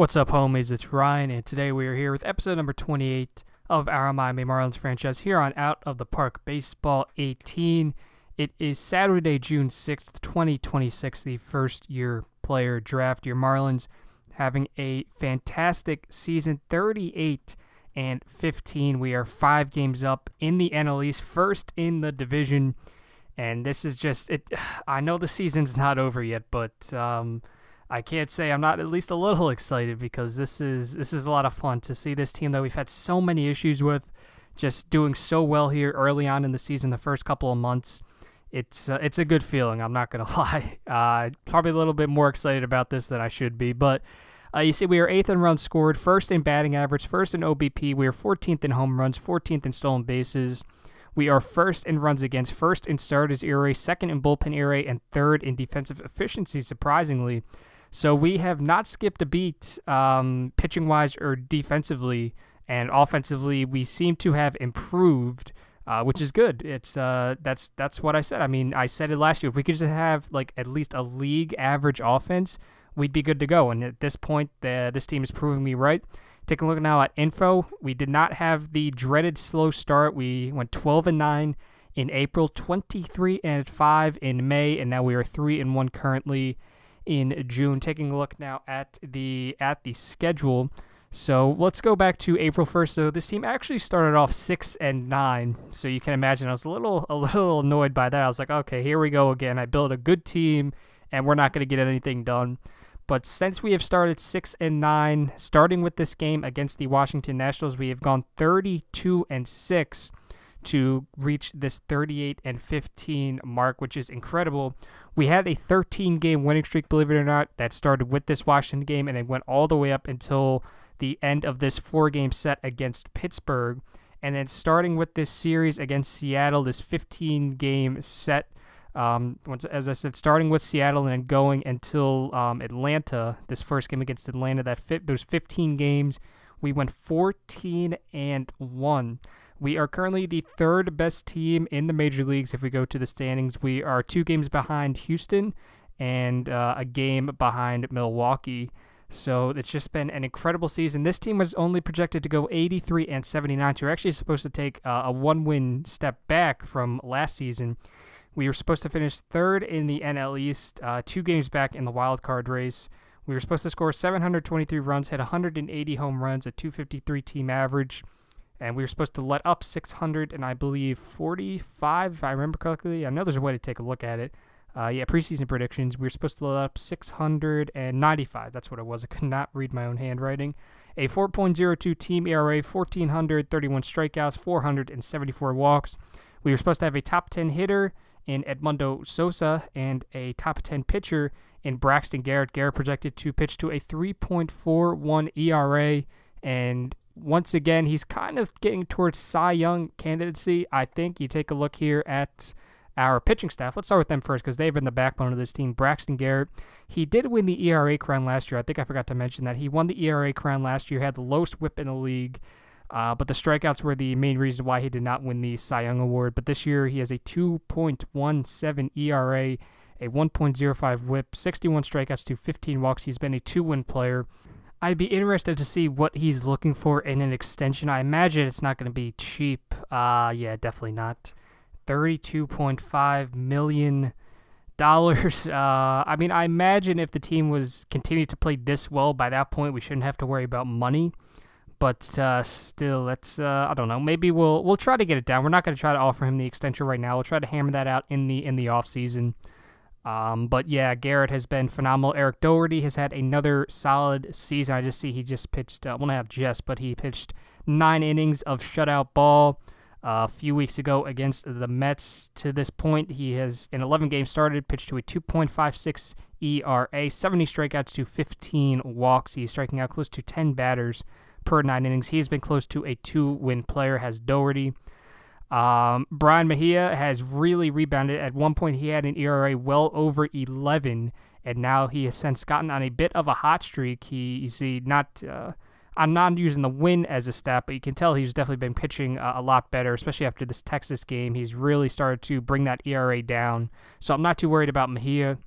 What's up, homies? It's Ryan, and today we are here with episode number 28 of our Miami Marlins franchise here on Out of the Park Baseball 18. It is Saturday, June 6th, 2026, the first-year player draft. Your Marlins having a fantastic season, 38-15. We are 5 games up in the NL East, first in the division, and this is just it. I know the season's not over yet, but I can't say I'm not at least a little excited because this is a lot of fun to see this team that we've had so many issues with just doing so well here early on in the season, the first couple of months. It's a good feeling, I'm not going to lie. Probably a little bit more excited about this than I should be, but you see we are 8th in runs scored, 1st in batting average, 1st in OBP. We are 14th in home runs, 14th in stolen bases. We are 1st in runs against, 1st in starters ERA, 2nd in bullpen ERA, and 3rd in defensive efficiency, surprisingly. So we have not skipped a beat pitching-wise or defensively, and offensively we seem to have improved, which is good. It's that's what I said. I mean, I said it last year. If we could just have like at least a league average offense, we'd be good to go. And at this point, this team is proving me right. Take a look now at info. We did not have the dreaded slow start. We went 12-9 in April, 23-5 in May, and now we are 3-1 currently in June. Taking a look now at the schedule. So let's go back to April 1st. So this team actually started off 6-9. So you can imagine I was a little annoyed by that. I was like, okay, here we go again. I built a good team and we're not going to get anything done. But since we have started 6-9, starting with this game against the Washington Nationals, we have gone 32-6 to reach this 38-15 mark, which is incredible. We had a 13-game winning streak, believe it or not, that started with this Washington game, and it went all the way up until the end of this 4-game set against Pittsburgh. And then starting with this series against Seattle, this 15-game set, as I said, starting with Seattle and then going until Atlanta, this first game against Atlanta, those 15 games, we went 14-1. We are currently the 3rd best team in the major leagues if we go to the standings. We are 2 games behind Houston and a game behind Milwaukee. So it's just been an incredible season. This team was only projected to go 83-79, so we're actually supposed to take a 1-win step back from last season. We were supposed to finish 3rd in the NL East, 2 games back in the wild card race. We were supposed to score 723 runs, hit 180 home runs, a 253 team average. And we were supposed to let up 600 and I believe 45, if I remember correctly. I know there's a way to take a look at it. Preseason predictions. We were supposed to let up 695. That's what it was. I could not read my own handwriting. A 4.02 team ERA, 1,431 strikeouts, 474 walks. We were supposed to have a top 10 hitter in Edmundo Sosa and a top 10 pitcher in Braxton Garrett. Garrett projected to pitch to a 3.41 ERA, and once again, he's kind of getting towards Cy Young candidacy, I think. You take a look here at our pitching staff. Let's start with them first because they've been the backbone of this team. Braxton Garrett, he did win the ERA crown last year. I think I forgot to mention that. He won the ERA crown last year, had the lowest whip in the league, but the strikeouts were the main reason why he did not win the Cy Young Award. But this year, he has a 2.17 ERA, a 1.05 whip, 61 strikeouts to 15 walks. He's been a 2-win player. I'd be interested to see what he's looking for in an extension. I imagine it's not going to be cheap. Yeah, definitely not. $32.5 million. I mean, I imagine if the team was continued to play this well, by that point we shouldn't have to worry about money. But still, that's I don't know. Maybe we'll try to get it down. We're not going to try to offer him the extension right now. We'll try to hammer that out in the off season. But yeah, Garrett has been phenomenal. Eric Doherty has had another solid season. I just see he just pitched, but he pitched 9 innings of shutout ball a few weeks ago against the Mets. To this point, he has, in 11 games started, pitched to a 2.56 ERA, 70 strikeouts to 15 walks. He's striking out close to 10 batters per 9 innings. He has been close to a 2-win player, has Doherty. Brian Mejia has really rebounded. At one point, he had an ERA well over 11, and now he has since gotten on a bit of a hot streak. I'm not using the win as a stat, but you can tell he's definitely been pitching a lot better, especially after this Texas game. He's really started to bring that ERA down, so I'm not too worried about Mejia.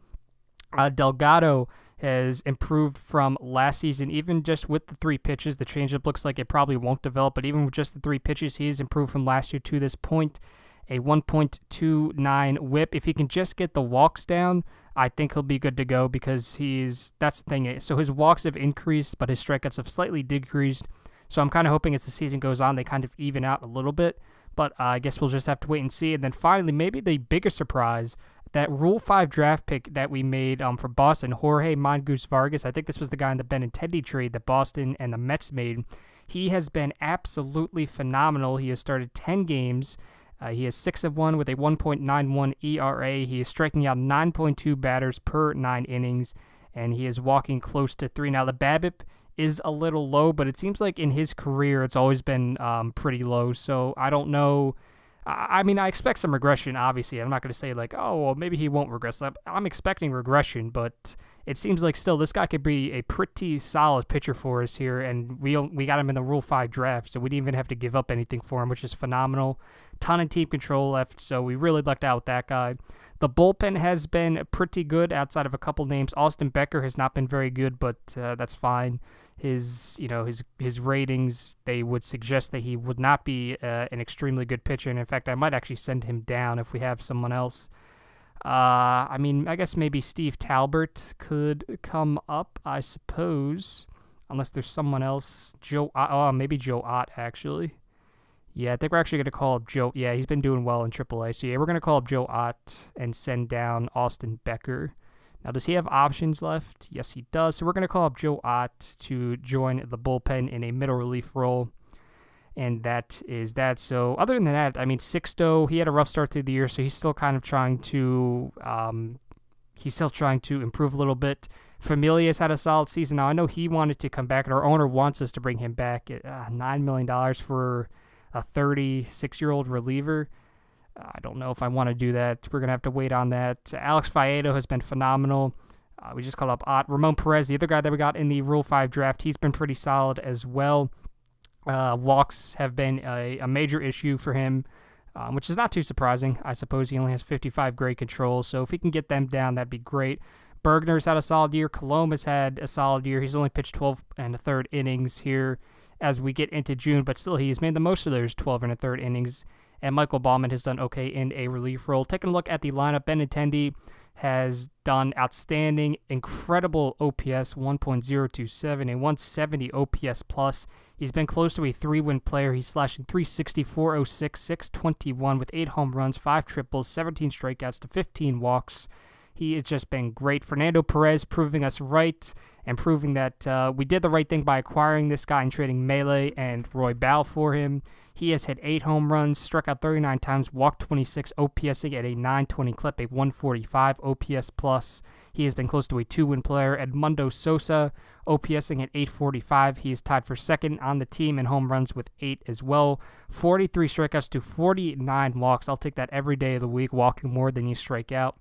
Delgado has improved from last season, even just with the 3 pitches. The changeup looks like it probably won't develop, but even with just the 3 pitches, he's improved from last year to this point. A 1.29 whip. If he can just get the walks down, I think he'll be good to go, because that's the thing. So his walks have increased, but his strikeouts have slightly decreased. So I'm kind of hoping as the season goes on, they kind of even out a little bit. But I guess we'll just have to wait and see. And then finally, maybe the biggest surprise, that Rule 5 draft pick that we made for Boston, Jorge Mongoose Vargas. I think this was the guy in the Benintendi trade that Boston and the Mets made. He has been absolutely phenomenal. He has started 10 games. He is 6-1 with a 1.91 ERA. He is striking out 9.2 batters per 9 innings, and he is walking close to 3. Now, the BABIP is a little low, but it seems like in his career it's always been pretty low, so I don't know. I mean, I expect some regression, obviously. I'm not going to say, like, oh, well, maybe he won't regress. I'm expecting regression, but it seems like still this guy could be a pretty solid pitcher for us here, and we got him in the Rule 5 draft, so we didn't even have to give up anything for him, which is phenomenal. Ton of team control left, so we really lucked out with that guy. The bullpen has been pretty good outside of a couple names. Austin Becker has not been very good, but that's fine. His ratings, they would suggest that he would not be an extremely good pitcher, and in fact, I might actually send him down if we have someone else. I mean, I guess maybe Steve Talbot could come up, I suppose, unless there's someone else. Maybe Joe Ott, actually. Yeah, I think we're actually going to call up Joe. Yeah, he's been doing well in AAA. So, yeah, we're going to call up Joe Ott and send down Austin Becker. Now, does he have options left? Yes, he does. So, we're going to call up Joe Ott to join the bullpen in a middle relief role. And that is that. So, other than that, I mean, Sixto, he had a rough start to the year, so he's still kind of trying to improve a little bit. Familia's had a solid season. Now, I know he wanted to come back, and our owner wants us to bring him back at $9 million for a 36-year-old reliever. I don't know if I want to do that. We're going to have to wait on that. Alex Faedo has been phenomenal. We just called up Ott. Ramon Perez, the other guy that we got in the Rule 5 draft, he's been pretty solid as well. Walks have been a major issue for him, which is not too surprising. I suppose he only has 55 grade controls, so if he can get them down, that'd be great. Bergner's had a solid year. Colomb has had a solid year. He's only pitched 12 and a third innings here as we get into June, but still he's made the most of those 12 and a third innings. And Michael Baumann has done okay in a relief role. Taking a look at the lineup, Benintendi has done outstanding, incredible OPS, 1.027, a 170 OPS plus. He's been close to a 3-win player. He's slashing 360, 406, 621 with 8 home runs, 5 triples, 17 strikeouts to 15 walks. He has just been great. Fernando Perez proving us right and proving that we did the right thing by acquiring this guy and trading Melee and Roy Bal for him. He has hit 8 home runs, struck out 39 times, walked 26, OPSing at a 920 clip, a 145 OPS plus. He has been close to a 2-win player. Edmundo Sosa, OPSing at 845. He is tied for second on the team in home runs with 8 as well. 43 strikeouts to 49 walks. I'll take that every day of the week, walking more than you strike out.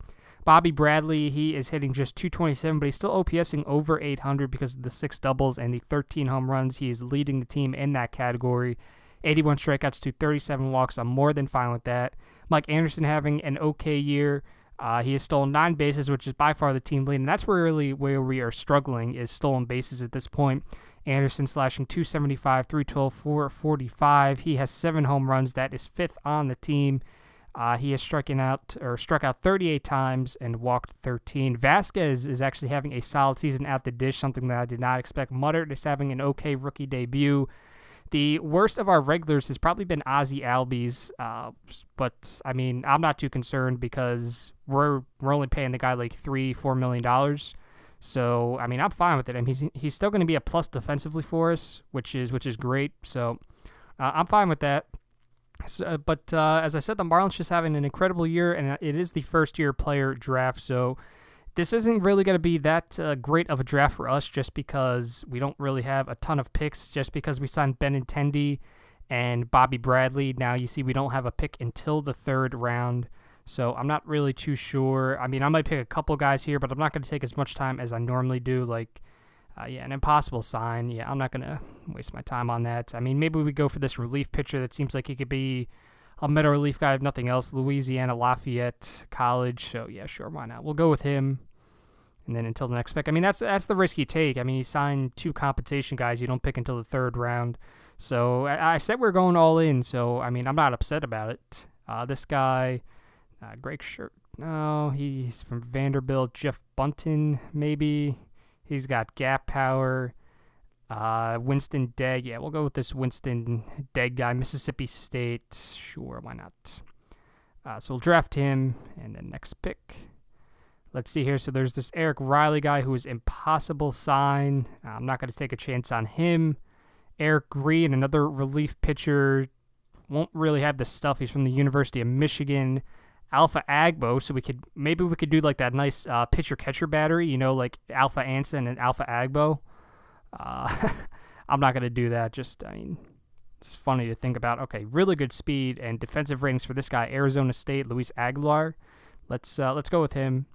Bobby Bradley, he is hitting just 227, but he's still OPSing over 800 because of the 6 doubles and the 13 home runs. He is leading the team in that category. 81 strikeouts to 37 walks. I'm more than fine with that. Mike Anderson having an okay year. He has stolen 9 bases, which is by far the team lead, and that's really where we are struggling is stolen bases at this point. Anderson slashing 275, 312, 445. He has 7 home runs. That is 5th on the team. He has struck out 38 times and walked 13. Vasquez is actually having a solid season at the dish, something that I did not expect. Muddert is having an okay rookie debut. The worst of our regulars has probably been Ozzie Albies, but I mean, I'm not too concerned because we're only paying the guy like $3-4 million. So I mean, I'm fine with it. I mean, he's still going to be a plus defensively for us, which is great. So I'm fine with that. So, but as I said, the Marlins just having an incredible year, and it is the first-year player draft. So this isn't really going to be that great of a draft for us just because we don't really have a ton of picks, just because we signed Benintendi and Bobby Bradley. Now, you see, we don't have a pick until the 3rd round, so I'm not really too sure. I mean, I might pick a couple guys here, but I'm not going to take as much time as I normally do, like an impossible sign. Yeah, I'm not going to waste my time on that. I mean, maybe we go for this relief pitcher that seems like he could be a middle relief guy if nothing else. Louisiana Lafayette College. So, yeah, sure, why not? We'll go with him. And then until the next pick. I mean, that's the risk you take. I mean, you sign 2 compensation guys. You don't pick until the 3rd round. So I said we're going all in. So, I mean, I'm not upset about it. This guy, Greg Shirt. No, he's from Vanderbilt. Jeff Bunton, maybe. He's got gap power. Winston Degg. Yeah, we'll go with this Winston Degg guy. Mississippi State. Sure, why not? So we'll draft him. And then next pick. Let's see here. So there's this Eric Riley guy who is impossible sign. I'm not going to take a chance on him. Eric Green, another relief pitcher. Won't really have the stuff. He's from the University of Michigan. Alpha Agbo. So maybe we could do like that nice pitcher catcher battery. You know, like Alpha Anson and Alpha Agbo. I'm not going to do that. It's funny to think about. Okay, really good speed and defensive ratings for this guy. Arizona State, Luis Aguilar. Let's go with him.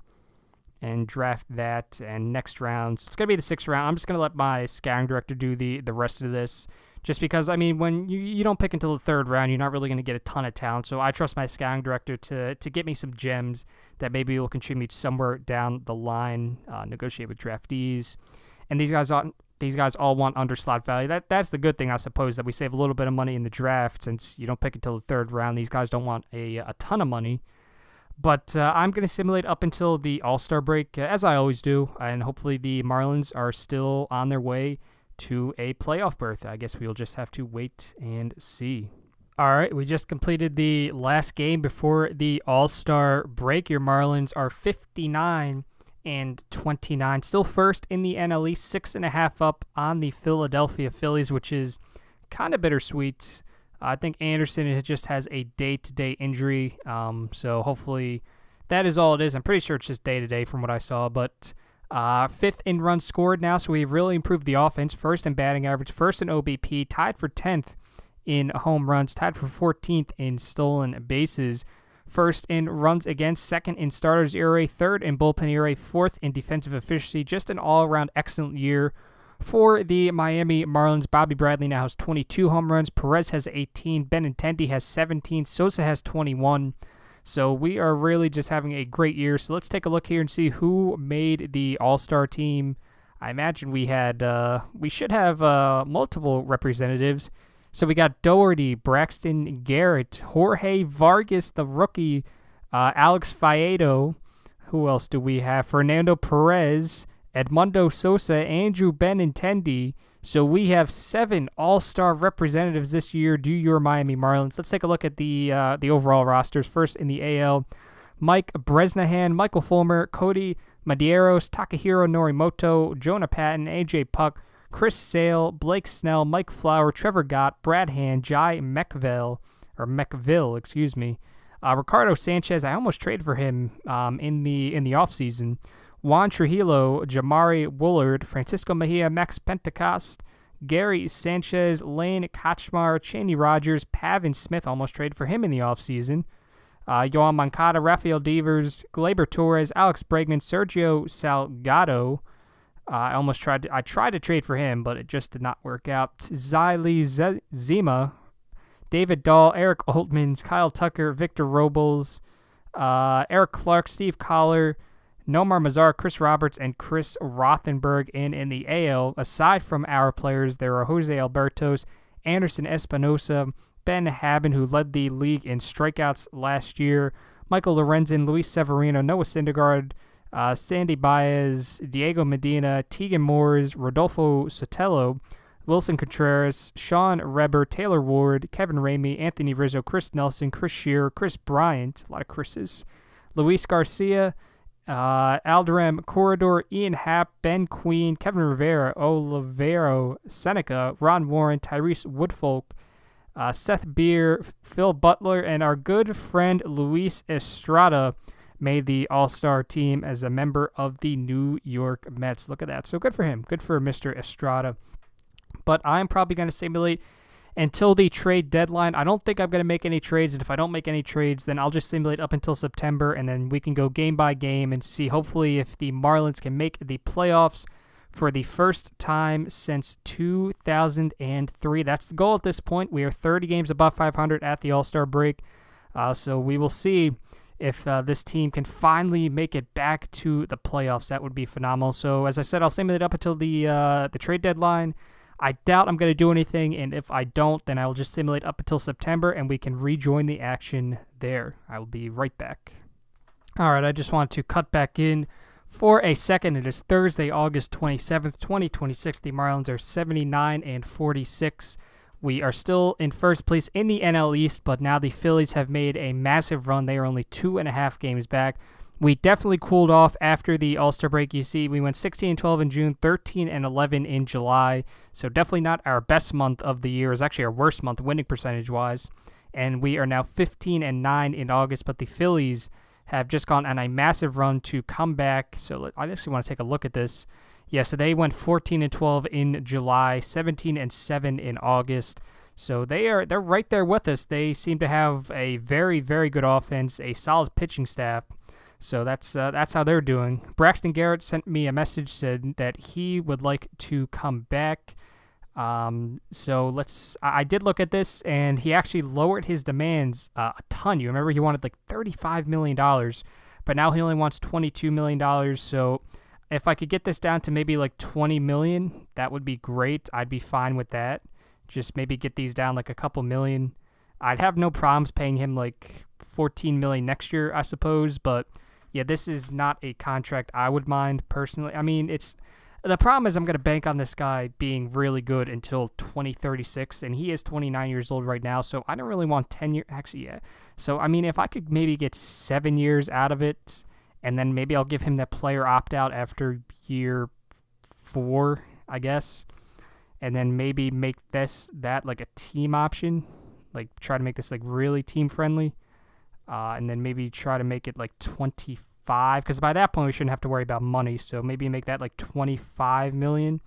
And draft that, and next round. So it's going to be the 6th round. I'm just going to let my scouting director do the rest of this, just because, I mean, when you don't pick until the 3rd round, you're not really going to get a ton of talent. So I trust my scouting director to get me some gems that maybe will contribute somewhere down the line, negotiate with draftees. And these guys all want under slot value. That's the good thing, I suppose, that we save a little bit of money in the draft since you don't pick until the 3rd round. These guys don't want a ton of money. But I'm going to simulate up until the All-Star break, as I always do, and hopefully the Marlins are still on their way to a playoff berth. I guess we'll just have to wait and see. All right, we just completed the last game before the All-Star break. Your Marlins are 59-29, still first in the NL East, 6.5 up on the Philadelphia Phillies, which is kind of bittersweet. I think Anderson just has a day-to-day injury, so hopefully that is all it is. I'm pretty sure it's just day-to-day from what I saw, but 5th in runs scored now, so we've really improved the offense. 1st in batting average, 1st in OBP, tied for 10th in home runs, tied for 14th in stolen bases. 1st in runs against, 2nd in starters ERA, 3rd in bullpen ERA, 4th in defensive efficiency. Just an all-around excellent year for the Miami Marlins. Bobby Bradley now has 22 home runs. Perez has 18. Benintendi has 17. Sosa has 21. So we are really just having a great year. So let's take a look here and see who made the All-Star team. I imagine we should have multiple representatives. So we got Doherty, Braxton Garrett, Jorge Vargas, the rookie, Alex Faedo. Who else do we have? Fernando Perez, Edmundo Sosa, Andrew Benintendi. So we have 7 All-Star representatives this year. Do your Miami Marlins. Let's take a look at the overall rosters. First in the AL, Mike Bresnahan, Michael Fulmer, Cody Madeiros, Takahiro Norimoto, Jonah Patton, AJ Puck, Chris Sale, Blake Snell, Mike Flower, Trevor Gott, Brad Hand, Jai McVille, Ricardo Sanchez. I almost traded for him in the offseason. Juan Trujillo, Jamari Woolard, Francisco Mejia, Max Pentecost, Gary Sanchez, Lane Kachmar, Cheney Rogers, Pavin Smith, almost traded for him in the offseason. Yohan Moncada, Rafael Devers, Gleyber Torres, Alex Bregman, Sergio Salgado. I tried to trade for him, but it just did not work out. Ziley Zima, David Dahl, Eric Oltmans, Kyle Tucker, Victor Robles, Eric Clark, Steve Collar, Nomar Mazar, Chris Roberts, and Chris Rothenberg. And in the AL, aside from our players, there are Jose Albertos, Anderson Espinosa, Ben Haben, who led the league in strikeouts last year, Michael Lorenzen, Luis Severino, Noah Syndergaard, Sandy Baez, Diego Medina, Tegan Moores, Rodolfo Sotelo, Wilson Contreras, Sean Reber, Taylor Ward, Kevin Ramey, Anthony Rizzo, Chris Nelson, Chris Shearer, Chris Bryant, a lot of Chris's, Luis Garcia, Alderem Corridor, Ian Happ, Ben Queen, Kevin Rivera, Olivero Seneca, Ron Warren, Tyrese Woodfolk, Seth Beer, Phil Butler, and our good friend Luis Estrada made the All-Star team as a member of the New York Mets. Look at that. So good for him. Good for Mr. Estrada. But I'm probably going to simulate until the trade deadline. I don't think I'm going to make any trades, and if I don't make any trades, then I'll just simulate up until September, and then we can go game by game and see, hopefully, if the Marlins can make the playoffs for the first time since 2003. That's the goal at this point. We are 30 games above 500 at the All-Star break, so we will see If this team can finally make it back to the playoffs, that would be phenomenal. So as I said, I'll simulate up until the trade deadline. I doubt I'm going to do anything, and if I don't, then I will just simulate up until September, and we can rejoin the action there. I will be right back. All right, I just want to cut back in for a second. It is Thursday, August 27th, 2026. The Marlins are 79-46. We are still in first place in the NL East, but now the Phillies have made a massive run. They are only 2.5 games back. We definitely cooled off after the All-Star break. You see, we went 16-12 in June, 13-11 in July. So definitely not our best month of the year. It's actually our worst month winning percentage-wise. And we are now 15-9 in August, but the Phillies have just gone on a massive run to come back. So I actually want to take a look at this. Yeah, so they went 14-12 in July, 17-7 in August. So they're right there with us. They seem to have a very, very good offense, a solid pitching staff. So that's how they're doing. Braxton Garrett sent me a message, said that he would like to come back. So I did look at this, and he actually lowered his demands a ton. You remember he wanted like $35 million, but now he only wants $22 million. So if I could get this down to maybe like $20 million, that would be great. I'd be fine with that. Just maybe get these down like a couple million. I'd have no problems paying him like $14 million next year, I suppose, but yeah, this is not a contract I would mind personally. I mean, the problem is I'm going to bank on this guy being really good until 2036, and he is 29 years old right now, so I don't really want 10 years. Actually, yeah. So, I mean, if I could maybe get 7 years out of it, and then maybe I'll give him that player opt-out after year 4, I guess, and then maybe make that like a team option, like try to make this like really team-friendly. And then maybe try to make it like 25, because by that point we shouldn't have to worry about money. So maybe make that like 25 million.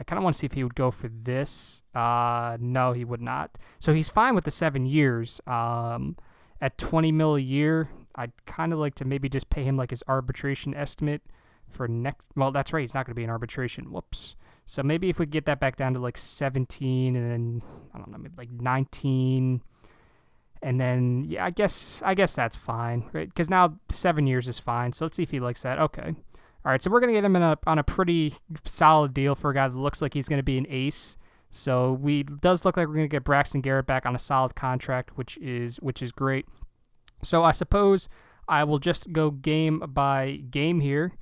I kind of want to see if he would go for this. No, he would not. So he's fine with the 7 years. At 20 mil a year, I'd kind of like to maybe just pay him like his arbitration estimate for next. Well, that's right. He's not going to be in arbitration. Whoops. So maybe if we get that back down to like 17, and then I don't know, maybe like 19. And then, yeah, I guess that's fine, right? Because now 7 years is fine. So let's see if he likes that. Okay. All right, so we're going to get him on a pretty solid deal for a guy that looks like he's going to be an ace. So does look like we're going to get Braxton Garrett back on a solid contract, which is great. So I suppose I will just go game by game here,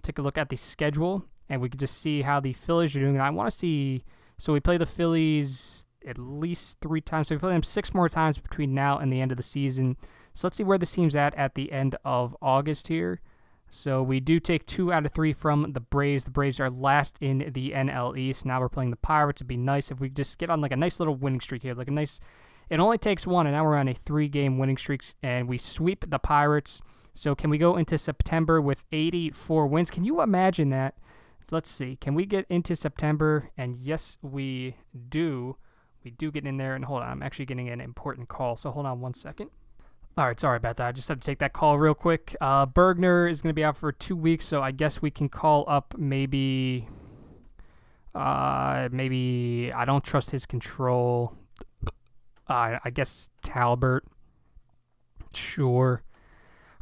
take a look at the schedule, and we can just see how the Phillies are doing. And I want to see, so we play the Phillies at least 3 times. So we play them 6 more times between now and the end of the season. So let's see where this team's at the end of August here. So we do take 2 out of 3 from the Braves. The Braves are last in the NL East. Now we're playing the Pirates. It'd be nice if we just get on like a nice little winning streak here. Like a nice, it only takes 1, and now we're on a 3-game winning streak, and we sweep the Pirates. So can we go into September with 84 wins? Can you imagine that? Let's see. Can we get into September? And yes, we do. We do get in there, and hold on, I'm actually getting an important call, so hold on 1 second. All right, sorry about that. I just had to take that call real quick. Bergner is going to be out for 2 weeks, so I guess we can call up maybe I don't trust his control. I guess Talbert. Sure.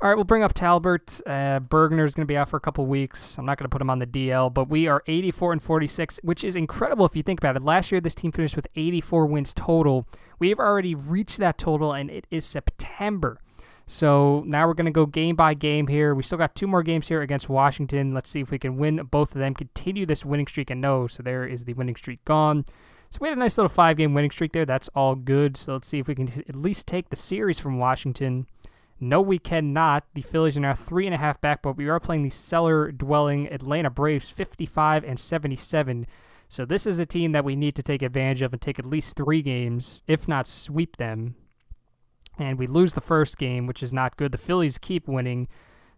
All right, we'll bring up Talbert. Bergner is going to be out for a couple weeks. I'm not going to put him on the DL, but we are 84-46, which is incredible if you think about it. Last year, this team finished with 84 wins total. We have already reached that total, and it is September. So now we're going to go game by game here. We still got 2 more games here against Washington. Let's see if we can win both of them, continue this winning streak, and no, so there is the winning streak gone. So we had a nice little 5-game winning streak there. That's all good. So let's see if we can at least take the series from Washington. No, we cannot. The Phillies are now 3.5 back, but we are playing the cellar-dwelling Atlanta Braves 55-77. So this is a team that we need to take advantage of and take at least 3 games, if not sweep them. And we lose the first game, which is not good. The Phillies keep winning.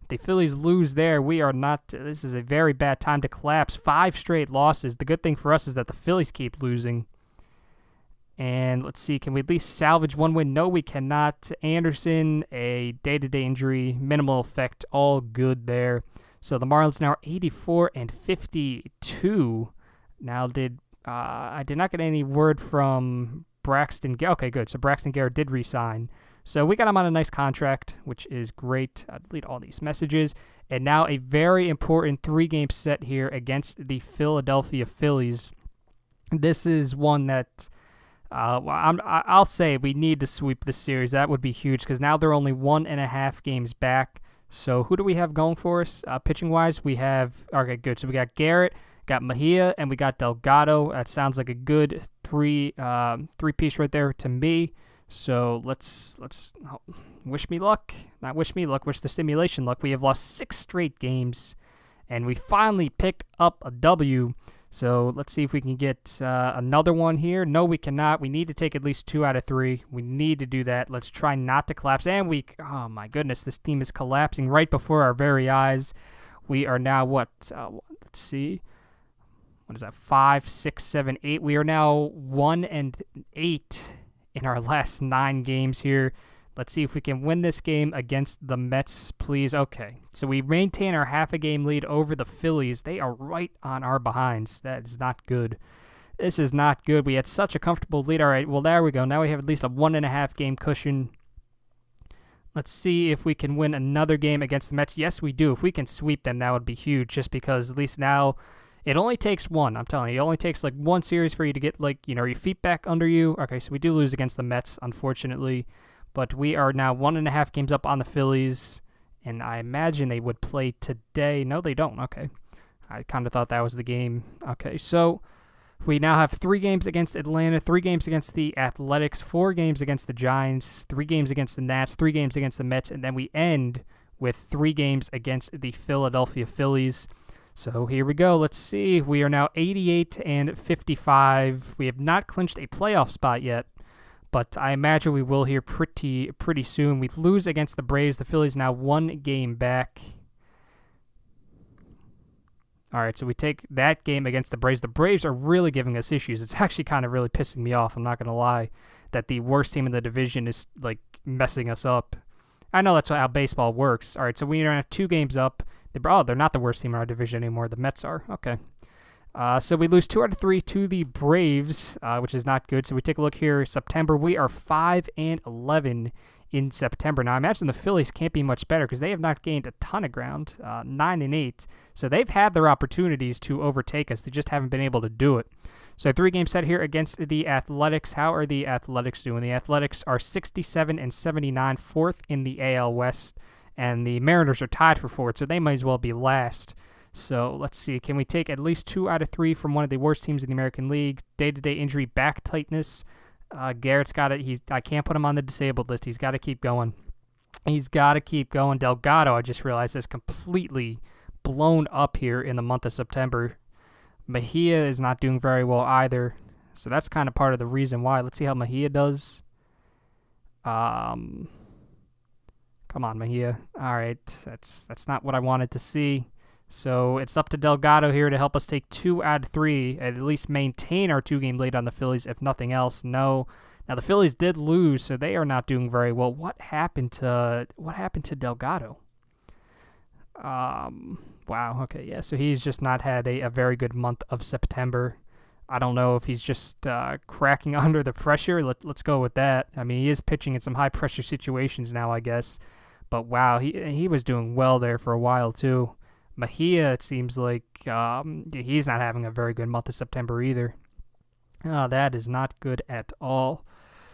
The Phillies lose there. We are not. This is a very bad time to collapse. 5 straight losses. The good thing for us is that the Phillies keep losing. And let's see, can we at least salvage 1 win? No, we cannot. Anderson, a day-to-day injury, minimal effect, all good there. So the Marlins now are 84-52. Now, I did not get any word from Braxton. Okay, good. So Braxton Garrett did re-sign. So we got him on a nice contract, which is great. I'll delete all these messages. And now a very important 3-game set here against the Philadelphia Phillies. This is one that I'll say we need to sweep this series. That would be huge because now they're only 1.5 games back. So who do we have going for us? Pitching-wise, we have... Okay, good. So we got Garrett, got Mejia, and we got Delgado. That sounds like a good three-piece right there to me. So let's wish me luck. Not wish me luck, wish the simulation luck. We have lost 6 straight games, and we finally pick up a W. So let's see if we can get another one here. No, we cannot. We need to take at least 2 out of 3. We need to do that. Let's try not to collapse. And oh my goodness, this team is collapsing right before our very eyes. We are now what? Let's see. What is that? 5, 6, 7, 8. We are now 1-8 in our last 9 games here. Let's see if we can win this game against the Mets, please. Okay, so we maintain our half-a-game lead over the Phillies. They are right on our behinds. That is not good. This is not good. We had such a comfortable lead. All right, well, there we go. Now we have at least a 1.5-game cushion. Let's see if we can win another game against the Mets. Yes, we do. If we can sweep them, that would be huge, just because at least now it only takes one. I'm telling you, it only takes like one series for you to get your feet back under you. Okay, so we do lose against the Mets, unfortunately. But we are now 1.5 games up on the Phillies, and I imagine they would play today. No, they don't. Okay. I kind of thought that was the game. Okay, so we now have 3 games against Atlanta, 3 games against the Athletics, 4 games against the Giants, 3 games against the Nats, 3 games against the Mets, and then we end with 3 games against the Philadelphia Phillies. So here we go. Let's see. We are now 88-55. We have not clinched a playoff spot yet, but I imagine we will here pretty soon. We lose against the Braves. The Phillies now 1 game back. All right, so we take that game against the Braves. The Braves are really giving us issues. It's actually kind of really pissing me off. I'm not going to lie that the worst team in the division is messing us up. I know that's how baseball works. All right, so we are now 2 games up. They're not the worst team in our division anymore. The Mets are. Okay. So we lose 2 out of 3 to the Braves, which is not good. So we take a look here. September, we are 5-11 in September. Now, I imagine the Phillies can't be much better because they have not gained a ton of ground, 9-8. So they've had their opportunities to overtake us. They just haven't been able to do it. So 3-game set here against the Athletics. How are the Athletics doing? The Athletics are 67-79, 4th in the AL West, and the Mariners are tied for 4th, so they might as well be last. So let's see. Can we take at least 2 out of 3 from one of the worst teams in the American League? Day-to-day injury, back tightness. Garrett's got it. I can't put him on the disabled list. He's got to keep going. He's got to keep going. Delgado, I just realized, is completely blown up here in the month of September. Mejia is not doing very well either. So that's kind of part of the reason why. Let's see how Mejia does. Come on, Mejia. All right. That's not what I wanted to see. So it's up to Delgado here to help us take 2 out of 3, at least maintain our 2-game lead on the Phillies, if nothing else. No. Now the Phillies did lose, so they are not doing very well. What happened to Delgado? Wow. Okay. Yeah. So he's just not had a very good month of September. I don't know if he's just cracking under the pressure. Let's go with that. I mean, he is pitching in some high pressure situations now, I guess. But wow, he was doing well there for a while too. Mejia, it seems like he's not having a very good month of September either. That is not good at all.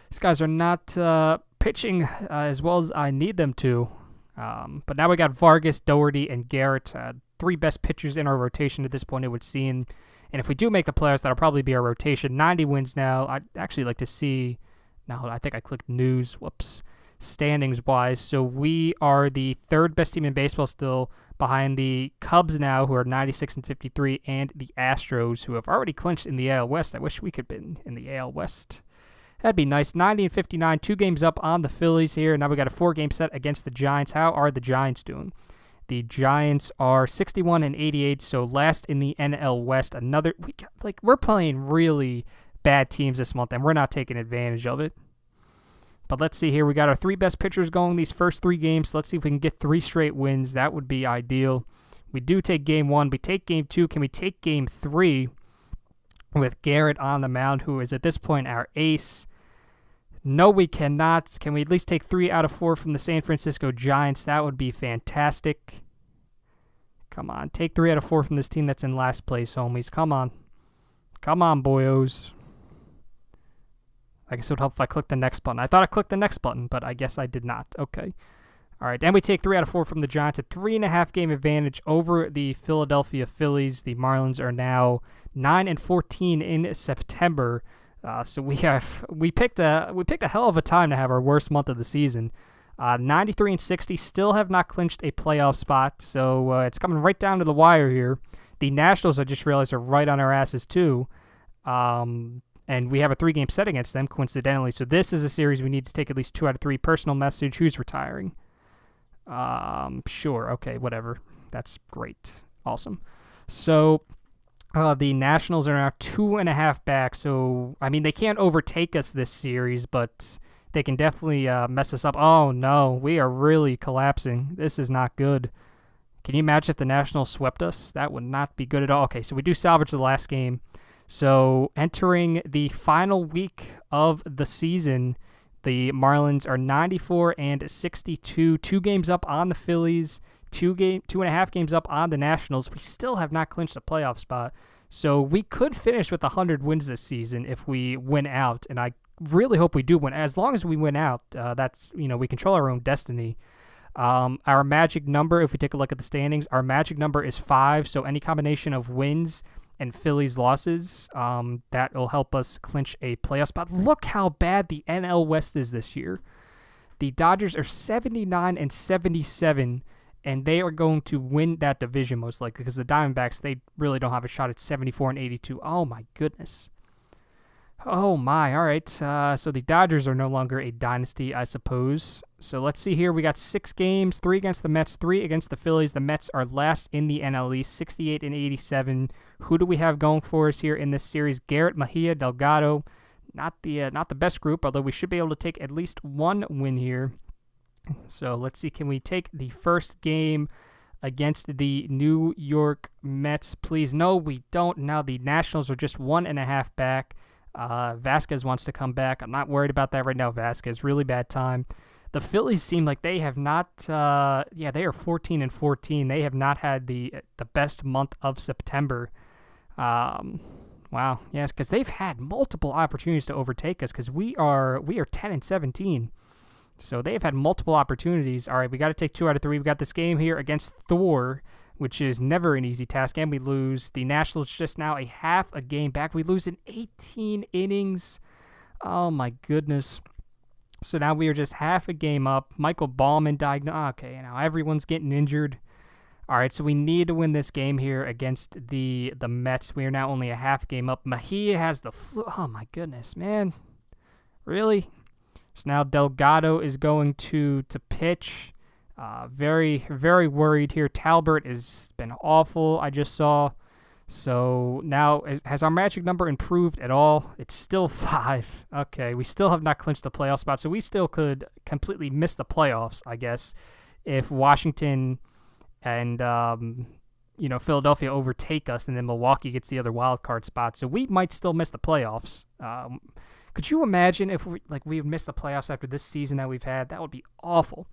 These guys are not pitching as well as I need them to. But now we got Vargas, Doherty, and Garrett, 3 best pitchers in our rotation at this point, it would seem. And if we do make the playoffs, that'll probably be our rotation. 90 wins now. I'd actually like to see... No, I think I clicked news. Whoops. Standings-wise. So we are the 3rd best team in baseball still, behind the Cubs now, who are 96-53, and the Astros, who have already clinched in the AL West. I wish we could have been in the AL West. That'd be nice. 90-59, 2 games up on the Phillies here. Now we got a 4-game set against the Giants. How are the Giants doing? The Giants are 61-88, so last in the NL West. We're playing really bad teams this month, and we're not taking advantage of it. But let's see here. We got our 3 best pitchers going these first 3 games. So let's see if we can get 3 straight wins. That would be ideal. We do take game 1. We take game 2. Can we take game 3 with Garrett on the mound, who is at this point our ace? No, we cannot. Can we at least take 3 out of 4 from the San Francisco Giants? That would be fantastic. Come on, take 3 out of 4 from this team that's in last place, homies. Come on. Come on, boyos. I guess it would help if I click the next button. I thought I clicked the next button, but I guess I did not. Okay. All right, and we take 3 out of 4 from the Giants. A 3.5 game advantage over the Philadelphia Phillies. The Marlins are now 9-14 in September. So we picked a hell of a time to have our worst month of the season. 93-60, still have not clinched a playoff spot, so it's coming right down to the wire here. The Nationals, I just realized, are right on our asses too, and we have a 3-game set against them, coincidentally. So this is a series we need to take at least 2 out of 3. Personal message: who's retiring? Sure, okay, whatever. That's great, awesome. So the Nationals are now 2.5 back. So I mean, they can't overtake us this series, but they can definitely mess us up. Oh, no, we are really collapsing. This is not good. Can you imagine if the Nationals swept us? That would not be good at all. Okay, so we do salvage the last game. So entering the final week of the season, the Marlins are 94-62, 2 games up on the Phillies, 2.5 games up on the Nationals. We still have not clinched a playoff spot. So we could finish with 100 wins this season if we win out, and I really hope we do win. As long as we win out, that's, we control our own destiny. Our magic number, if we take a look at the standings, our magic number is 5. So any combination of wins and Phillies losses, that will help us clinch a playoff spot. Look how bad the NL West is this year. The Dodgers are 79-77, and they are going to win that division most likely because the Diamondbacks, they really don't have a shot at 74-82. Oh my goodness. Oh my, all right. So the Dodgers are no longer a dynasty, I suppose. So let's see here. We got 6 games, 3 against the Mets, 3 against the Phillies. The Mets are last in the NL East, 68-87. Who do we have going for us here in this series? Garrett, Mejia, Delgado. Not the best group, although we should be able to take at least 1 win here. So let's see. Can we take the first game against the New York Mets, please? No, we don't. Now the Nationals are just 1.5 back. Vasquez wants to come back. I'm not worried about that right now. Vasquez, really bad time. The Phillies seem like they have not, they are 14-14. They have not had the best month of September. Wow, yes, because they've had multiple opportunities to overtake us because we are 10-17. So they've had multiple opportunities. All right, we got to take 2 out of 3. We got this game here against Thor, which is never an easy task, and we lose. The Nationals just now a half a game back. We lose in 18 innings. Oh, my goodness. So now we are just half a game up. Michael Ballman diagnosed. Okay, now everyone's getting injured. All right, so we need to win this game here against the Mets. We are now only a half game up. Mejia has the flu. Oh, my goodness, man. Really? So now Delgado is going to pitch. Very, very worried here. Talbert has been awful, I just saw. So now, has our magic number improved at all? It's still 5. Okay, we still have not clinched the playoff spot, so we still could completely miss the playoffs, I guess, if Washington and Philadelphia overtake us, and then Milwaukee gets the other wild card spot. So we might still miss the playoffs. Could you imagine if we would miss the playoffs after this season that we've had? That would be awful.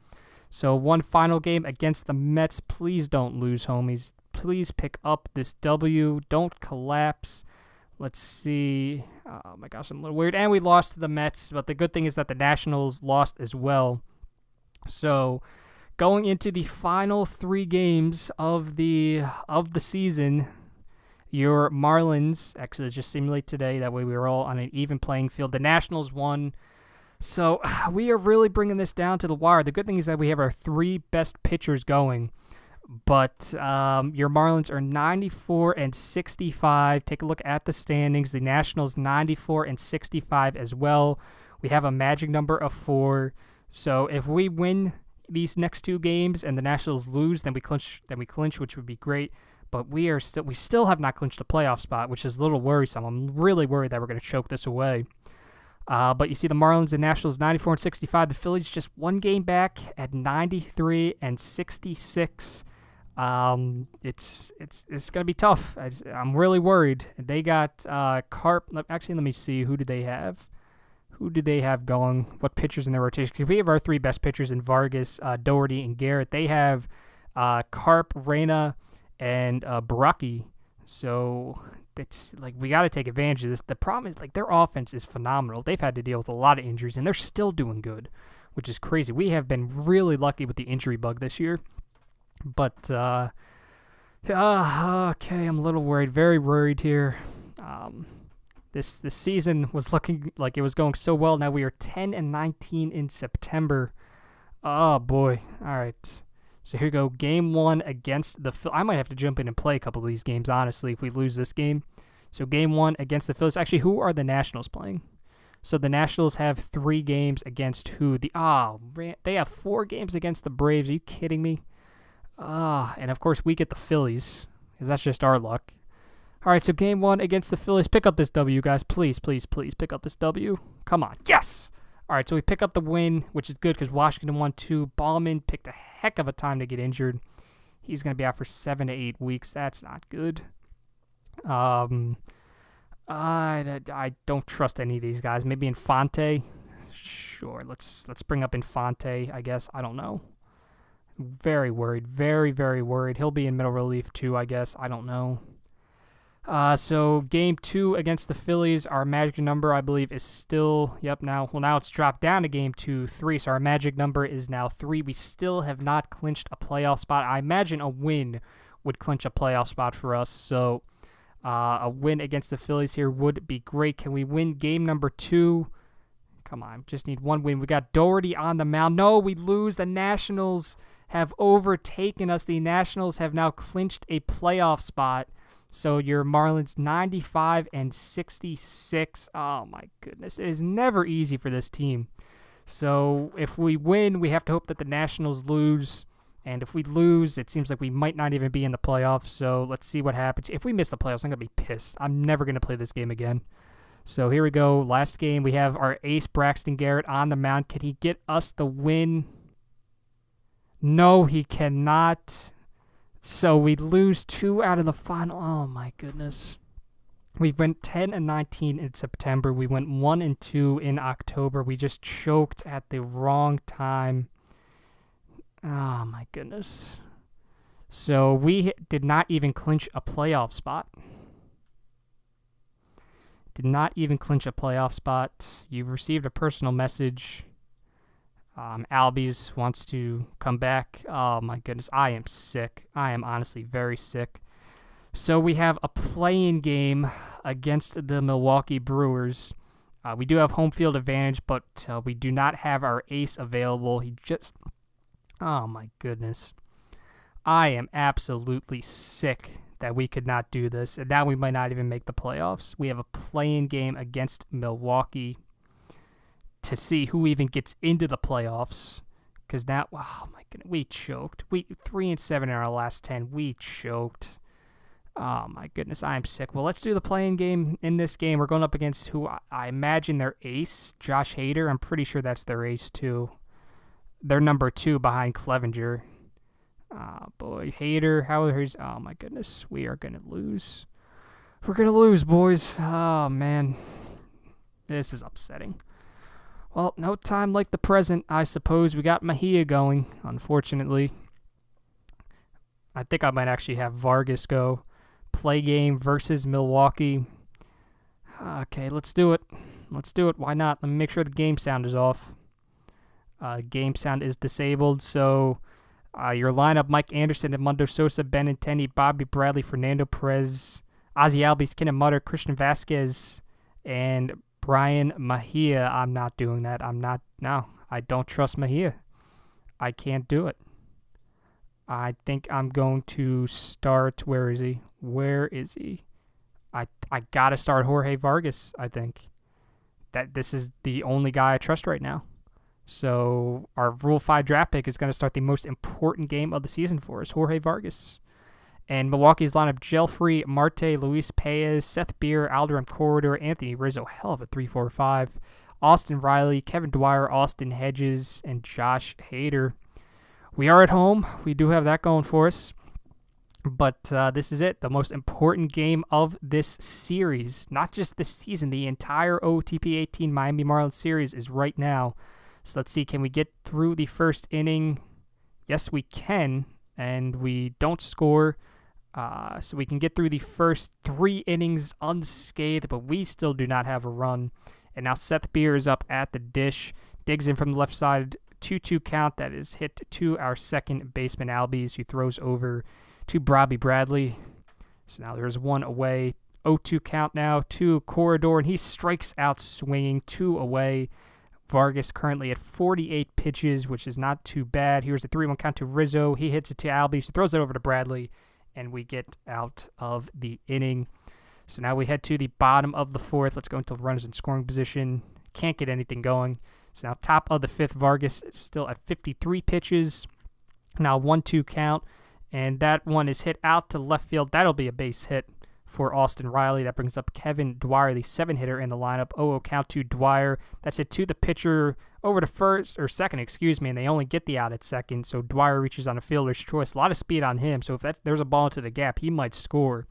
So one final game against the Mets. Please don't lose, homies. Please pick up this W. Don't collapse. Let's see. Oh my gosh, I'm a little weird. And we lost to the Mets, but the good thing is that the Nationals lost as well. So going into the final 3 games of the season, your Marlins, actually just simulate today, that way we were all on an even playing field. The Nationals won. So we are really bringing this down to the wire. The good thing is that we have our 3 best pitchers going. But your Marlins are 94-65. Take a look at the standings. The Nationals 94-65 as well. We have a magic number of 4. So if we win these next 2 games and the Nationals lose, then we clinch, which would be great. But we still have not clinched a playoff spot, which is a little worrisome. I'm really worried that we're going to choke this away. But you see the Marlins and Nationals 94-65. The Phillies just 1 game back at 93-66. It's going to be tough. I'm really worried. They got Carp. Actually, let me see. Who do they have? Who do they have going? What pitchers in their rotation? Because we have our 3 best pitchers in Vargas, Doherty, and Garrett. They have Carp, Reyna, and Baraki. So it's like we got to take advantage of this. The problem is like their offense is phenomenal. They've had to deal with a lot of injuries, and they're still doing good, which is crazy. We have been really lucky with the injury bug this year. But, okay, I'm a little worried, very worried here. This season was looking like it was going so well. Now we are 10-19 in September. Oh, boy. All right. So here we go. Game 1 against the Phillies. I might have to jump in and play a couple of these games, honestly, if we lose this game. So game 1 against the Phillies. Actually, who are the Nationals playing? So the Nationals have 3 games against who? They have 4 games against the Braves. Are you kidding me? And of course we get the Phillies, because that's just our luck. All right, so game 1 against the Phillies. Pick up this W, guys. Please, please, please pick up this W. Come on. Yes! All right, so we pick up the win, which is good because Washington won 2. Ballman picked a heck of a time to get injured. He's going to be out for 7 to 8 weeks. That's not good. I don't trust any of these guys. Maybe Infante. Sure, let's bring up Infante, I guess. I don't know. Very worried. Very, very worried. He'll be in middle relief too, I guess. I don't know. So game 2 against the Phillies, our magic number, I believe, is still, now it's dropped down to game 2, 3, so our magic number is now 3. We still have not clinched a playoff spot. I imagine a win would clinch a playoff spot for us, so a win against the Phillies here would be great. Can we win game number 2? Come on, just need one win. We got Doherty on the mound. No, we lose. The Nationals have overtaken us. The Nationals have now clinched a playoff spot. So your Marlins 95-66. Oh my goodness. It is never easy for this team. So if we win, we have to hope that the Nationals lose. And if we lose, it seems like we might not even be in the playoffs. So let's see what happens. If we miss the playoffs, I'm going to be pissed. I'm never going to play this game again. So here we go. Last game, we have our ace, Braxton Garrett, on the mound. Can he get us the win? No, he cannot. So we lose 2 out of the final. Oh, my goodness. We went 10-19 in September. We went 1-2 in October. We just choked at the wrong time. Oh, my goodness. So we did not even clinch a playoff spot. Did not even clinch a playoff spot. You've received a personal message. Albies wants to come back. Oh, my goodness. I am sick. I am honestly very sick. So we have a play-in game against the Milwaukee Brewers. We do have home field advantage, but we do not have our ace available. Oh, my goodness. I am absolutely sick that we could not do this, and now we might not even make the playoffs. We have a play-in game against Milwaukee to see who even gets into the playoffs, because now, oh my goodness, we choked. 3-7 in our last 10. We choked. Oh my goodness, I am sick. Well, let's do the play-in game. In this game, we're going up against who I imagine their ace, Josh Hader. I'm pretty sure that's their ace too. They're number 2 behind Clevenger. Oh, boy. Hader. Oh, my goodness. We are going to lose. We're going to lose, boys. Oh, man. This is upsetting. Well, no time like the present, I suppose. We got Mejia going, unfortunately. I think I might actually have Vargas go. Play game versus Milwaukee. Okay, let's do it. Let's do it. Why not? Let me make sure the game sound is off. Game sound is disabled, so your lineup, Mike Anderson, Edmundo Sosa, Benintendi, Bobby Bradley, Fernando Perez, Ozzie Albies, Kenan Mutter, Christian Vasquez, and Brian Mejia. I'm not doing that. No, I don't trust Mejia. I can't do it. I think I'm going to start, where is he? I got to start Jorge Vargas, I think. This is the only guy I trust right now. So our Rule 5 draft pick is going to start the most important game of the season for us, Jorge Vargas. And Milwaukee's lineup, Gelfrey, Marte, Luis Paez, Seth Beer, Alderem Corridor, Anthony Rizzo, hell of a 3-4-5, Austin Riley, Kevin Dwyer, Austin Hedges, and Josh Hader. We are at home. We do have that going for us. But this is it, the most important game of this series. Not just this season, the entire OOTP 18 Miami Marlins series is right now. So let's see, can we get through the first inning? Yes, we can, and we don't score. So we can get through the first 3 innings unscathed, but we still do not have a run. And now Seth Beer is up at the dish, digs in from the left side, 2-2 count that is hit to our second baseman, Albies, who throws over to Robbie Bradley. So now there's 1 away, 0-2 count now to Corridor, and he strikes out swinging, 2 away. Vargas currently at 48 pitches, which is not too bad. Here's a 3-1 count to Rizzo. He hits it to Albies, who throws it over to Bradley, and we get out of the inning. So now we head to the bottom of the 4th. Let's go into runners in scoring position. Can't get anything going. So now top of the 5th, Vargas is still at 53 pitches. Now 1-2 count, and that one is hit out to left field. That'll be a base hit for Austin Riley. That brings up Kevin Dwyer, the 7-hitter in the lineup. 0-0 count to Dwyer. That's it to the pitcher over to second, and they only get the out at second. So Dwyer reaches on a fielder's choice. A lot of speed on him. So if there's a ball into the gap, he might score.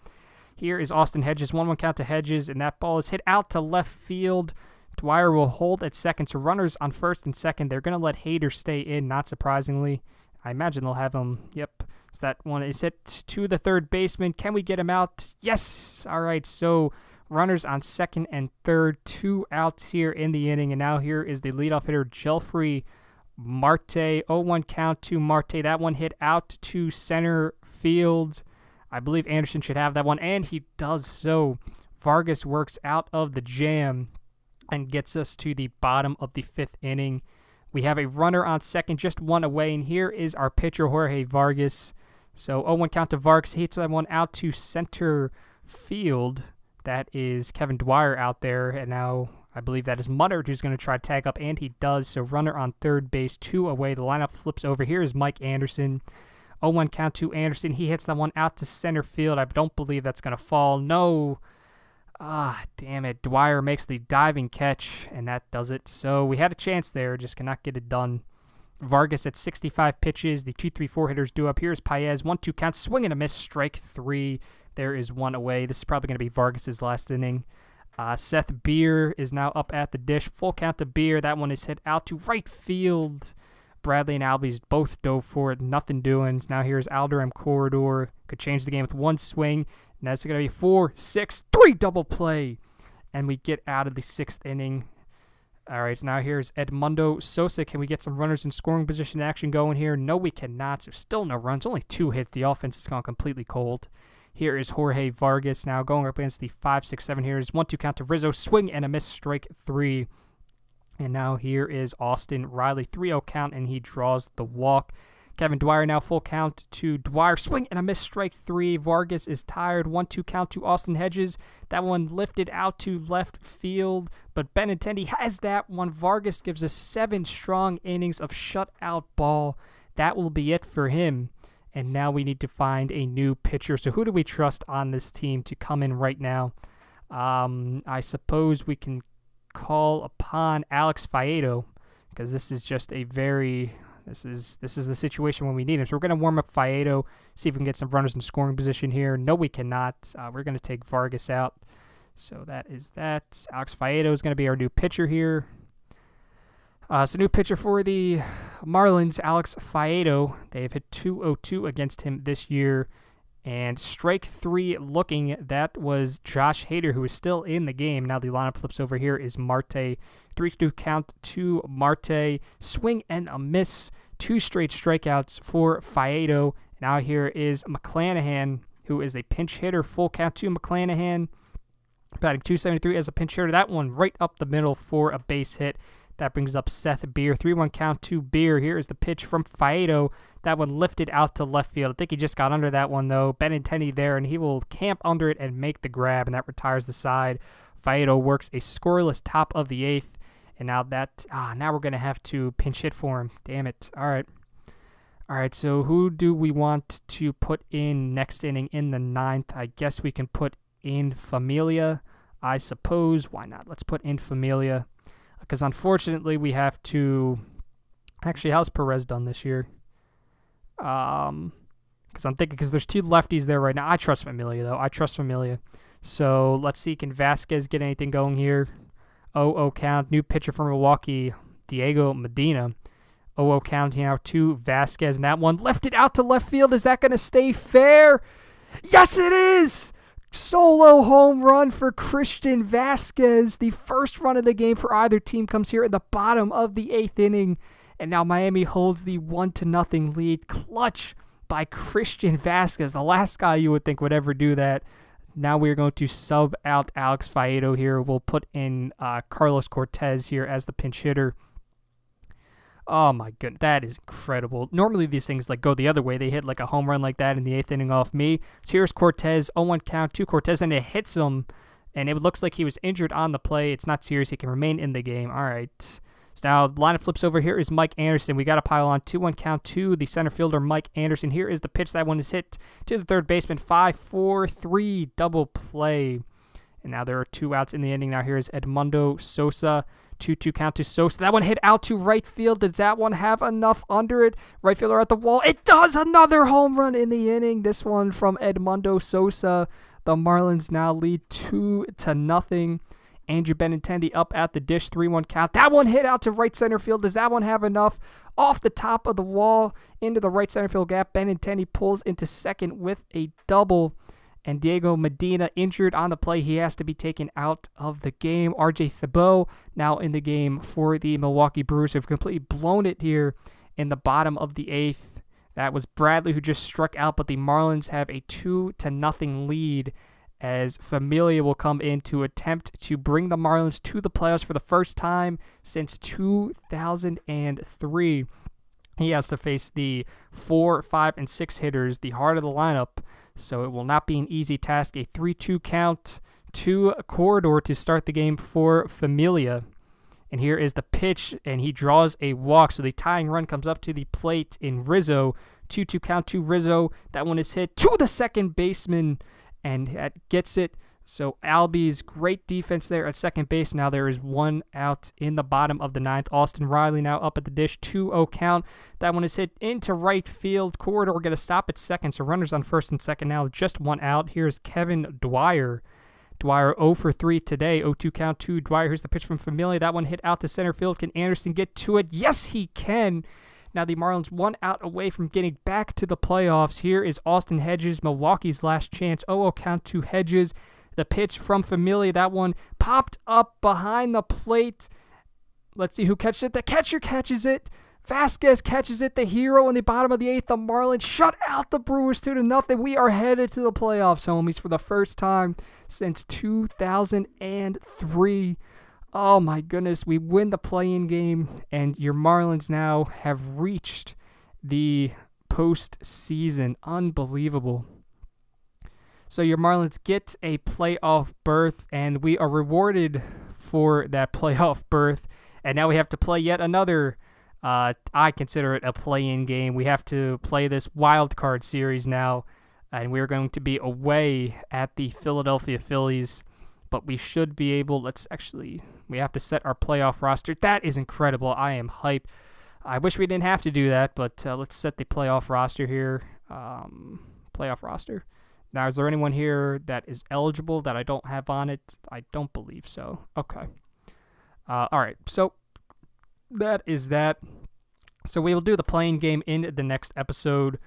Here is Austin Hedges. 1-1 count to Hedges, and that ball is hit out to left field. Dwyer will hold at second. So runners on first and second. They're going to let Hader stay in, not surprisingly. I imagine they'll have him. Yep. So that one is hit to the third baseman. Can we get him out? Yes! All right, so runners on second and third. 2 outs here in the inning. And now here is the leadoff hitter, Jelfry Marte. 0-1 count to Marte. That one hit out to center field. I believe Anderson should have that one, and he does so. Vargas works out of the jam and gets us to the bottom of the 5th inning. We have a runner on second, just 1 away, and here is our pitcher, Jorge Vargas. So 0-1 count to Vargas. He hits that one out to center field. That is Kevin Dwyer out there, and now I believe that is Muddard who's going to try to tag up, and he does. So runner on third base, 2 away. The lineup flips over. Here is Mike Anderson. 0-1 count to Anderson. He hits that one out to center field. I don't believe that's going to fall. No. Damn it. Dwyer makes the diving catch, and that does it. So we had a chance there, just cannot get it done. Vargas at 65 pitches. The 2-3-4 hitters do up. Here's Paez. 1-2 count. Swing and a miss. Strike 3. There is 1 away. This is probably going to be Vargas's last inning. Seth Beer is now up at the dish. Full count to Beer. That one is hit out to right field. Bradley and Albies both dove for it. Nothing doing. Now here's Alderem Corridor. Could change the game with 1 swing. And that's going to be 4-6-3 double play. And we get out of the 6th inning. All right, so now here's Edmundo Sosa. Can we get some runners in scoring position action going here? No, we cannot. So still no runs. Only 2 hits. The offense has gone completely cold. Here is Jorge Vargas now going up against the 5-6-7 hitters. 1-2 count to Rizzo. Swing and a miss. Strike 3. And now here is Austin Riley. 3-0 count, and he draws the walk. Kevin Dwyer now full count to Dwyer. Swing and a miss. Strike 3. Vargas is tired. 1-2 count to Austin Hedges. That one lifted out to left field, but Benintendi has that one. Vargas gives us 7 strong innings of shutout ball. That will be it for him. And now we need to find a new pitcher. So who do we trust on this team to come in right now? I suppose we can call upon Alex Faedo, because this is just a very... This is the situation when we need him. So we're going to warm up Faedo, see if we can get some runners in scoring position here. No, we cannot. We're going to take Vargas out. So that is that. Alex Faedo is going to be our new pitcher here. So new pitcher for the Marlins, Alex Faedo. They've hit .202 against him this year. And strike 3 looking, that was Josh Hader, who is still in the game. Now the lineup flips over. Here is Marte. 3-2 count to Marte. Swing and a miss. 2 straight strikeouts for Faedo. Now here is McClanahan, who is a pinch hitter. Full count to McClanahan. Batting .273 as a pinch hitter. That one right up the middle for a base hit. That brings up Seth Beer. 3-1 count to Beer. Here is the pitch from Faedo. That one lifted out to left field. I think he just got under that one, though. Benintendi there, and he will camp under it and make the grab, and that retires the side. Faedo works a scoreless top of the 8th, and now we're going to have to pinch hit for him. Damn it. All right, so who do we want to put in next inning in the 9th? I guess we can put in Familia, I suppose. Why not? Let's put in Familia. Because unfortunately we have to... Actually, how's Perez done this year? Because I'm thinking, because there's two lefties there right now. I trust Familia, though. I trust Familia. So let's see, can Vasquez get anything going here? 0-0 count. New pitcher from Milwaukee, Diego Medina. 0-0 count now to Vasquez. And that one lifted out to left field. Is that going to stay fair? Yes, it is! Solo home run for Christian Vasquez. The first run of the game for either team comes here at the bottom of the 8th inning. And now Miami holds the 1-0 lead. Clutch by Christian Vasquez, the last guy you would think would ever do that. Now we're going to sub out Alex Faedo here. We'll put in Carlos Cortez here as the pinch hitter. Oh my goodness, that is incredible. Normally these things like go the other way. They hit like a home run like that in the 8th inning off me. So here's Cortez, 0-1 count to Cortez, and it hits him. And it looks like he was injured on the play. It's not serious. He can remain in the game. All right. So now the lineup flips over. Here is Mike Anderson. We got to pile on 2-1 count to the center fielder, Mike Anderson. Here is the pitch. That one is hit to the third baseman. 5-4-3 double play. And now there are 2 outs in the inning. Now here is Edmundo Sosa. 2-2 count to Sosa. That one hit out to right field. Does that one have enough under it? Right fielder at the wall. It does. Another home run in the inning. This one from Edmundo Sosa. The Marlins now lead 2-0. Andrew Benintendi up at the dish, 3-1 count. That one hit out to right center field. Does that one have enough? Off the top of the wall into the right center field gap. Benintendi pulls into second with a double. And Diego Medina injured on the play. He has to be taken out of the game. RJ Thibault now in the game for the Milwaukee Brewers, who have completely blown it here in the bottom of the 8th. That was Bradley who just struck out, but the Marlins have a 2-0 lead as Familia will come in to attempt to bring the Marlins to the playoffs for the first time since 2003. He has to face the 4, 5, and 6 hitters, the heart of the lineup, so it will not be an easy task. A 3-2 count to Corridor to start the game for Familia. And here is the pitch, and he draws a walk, so the tying run comes up to the plate in Rizzo. 2-2 count to Rizzo. That one is hit to the second baseman, and that gets it. So Albies, great defense there at second base. Now there is 1 out in the bottom of the 9th. Austin Riley now up at the dish, 2-0 count. That one is hit into right field. Corridor going to stop at second, so runners on first and second now, just 1 out. Here's Kevin Dwyer. Dwyer 0 for 3 today, 0-2 count to Dwyer. Here's the pitch from Familia. That one hit out to center field. Can Anderson get to it? Yes, he can. Now the Marlins 1 out away from getting back to the playoffs. Here is Austin Hedges, Milwaukee's last chance. 0-0 count to Hedges. The pitch from Familia. That one popped up behind the plate. Let's see who catches it. The catcher catches it. Vasquez catches it. The hero in the bottom of the 8th. The Marlins shut out the Brewers 2-0. We are headed to the playoffs, homies, for the first time since 2003. Oh my goodness, we win the play-in game, and your Marlins now have reached the postseason. Unbelievable. So your Marlins get a playoff berth, and we are rewarded for that playoff berth. And now we have to play yet another, I consider it a play-in game. We have to play this wild card series now, and we're going to be away at the Philadelphia Phillies. But we should be able, we have to set our playoff roster. That is incredible. I am hyped. I wish we didn't have to do that, but let's set the playoff roster here. Playoff roster. Now, is there anyone here that is eligible that I don't have on it? I don't believe so. Okay. All right. So that is that. So we will do the playing game in the next episode.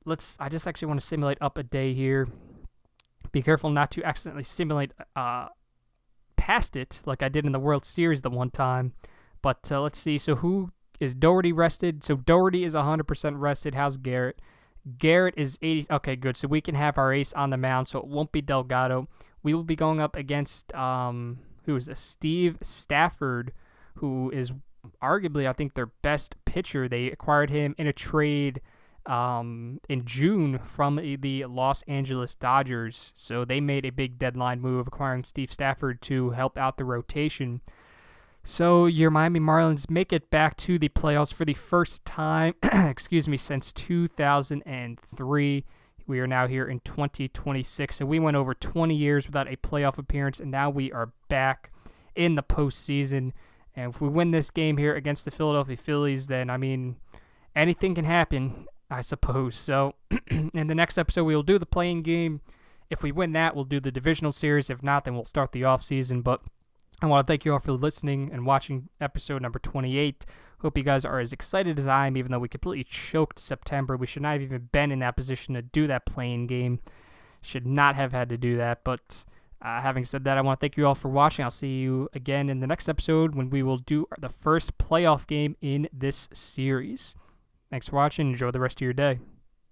I just actually want to simulate up a day here. Be careful not to accidentally simulate past it like I did in the World Series the one time. But let's see. So who is Doherty rested? So Doherty is 100% rested. How's Garrett? Garrett is 80. Okay, good. So we can have our ace on the mound, so it won't be Delgado. We will be going up against, who is this? Steve Stafford, who is arguably, I think, their best pitcher. They acquired him in a trade in June from the Los Angeles Dodgers. So they made a big deadline move, acquiring Steve Stafford to help out the rotation. So your Miami Marlins make it back to the playoffs for the first time, since 2003. We are now here in 2026, and we went over 20 years without a playoff appearance, and now we are back in the postseason. And if we win this game here against the Philadelphia Phillies, then, I mean, anything can happen. I suppose. So in the next episode, we'll do the playing game. If we win that, we'll do the divisional series. If not, then we'll start the off season. But I want to thank you all for listening and watching episode number 28. Hope you guys are as excited as I am, even though we completely choked September. We should not have even been in that position to do that playing game. Should not have had to do that. But having said that, I want to thank you all for watching. I'll see you again in the next episode when we will do the first playoff game in this series. Thanks for watching. Enjoy the rest of your day.